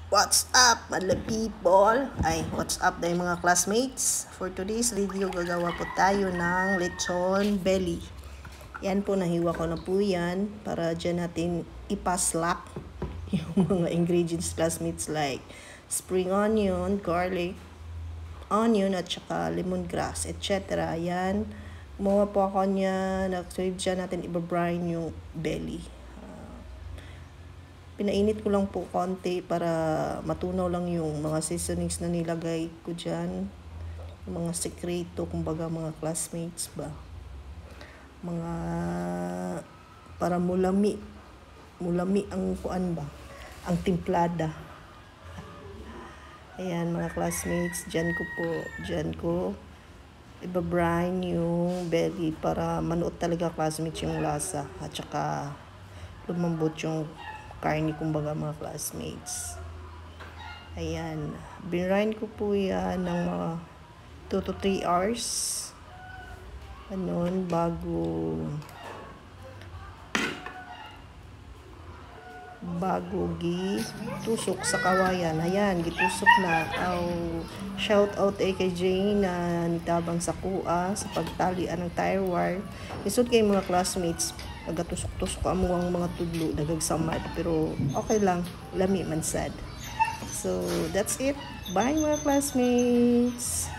What's up, mga people? What's up dahil mga classmates? For today's video, gagawa po tayo ng lechon belly. Yan po, nahiwa ko na po yan para dyan natin ipaslak yung mga ingredients, classmates, like spring onion, garlic, onion, at saka lemongrass, etc. Yan. Gumawa po ako niya. Actually, dyan natin ibabrine yung belly. Pinainit ko lang po konti para matunaw lang yung mga seasonings na nilagay ko dyan. Mga sekreto, kumbaga mga classmates ba. Mga para mulami. Mulami ang kuan ba. Ang timplada. Ayan mga classmates, dyan ko ibabrine yung belly para manuot talaga classmates yung lasa. At saka lumambot yung karni, kumbaga mga classmates. Ayan. Binrine ko po yan ng mga 2 to 3 hours. Anon, bago gitusok sa kawayan. Ayan, gitusok na. Shout out kay Jane na nitabang sa kuha sa pagtalian ng tire wire. Isod kay mga classmates, nagatusok-tusok amo ang mga tudlo, dagagsamad, pero okay lang, lami man sad. So that's it. Bye mga classmates.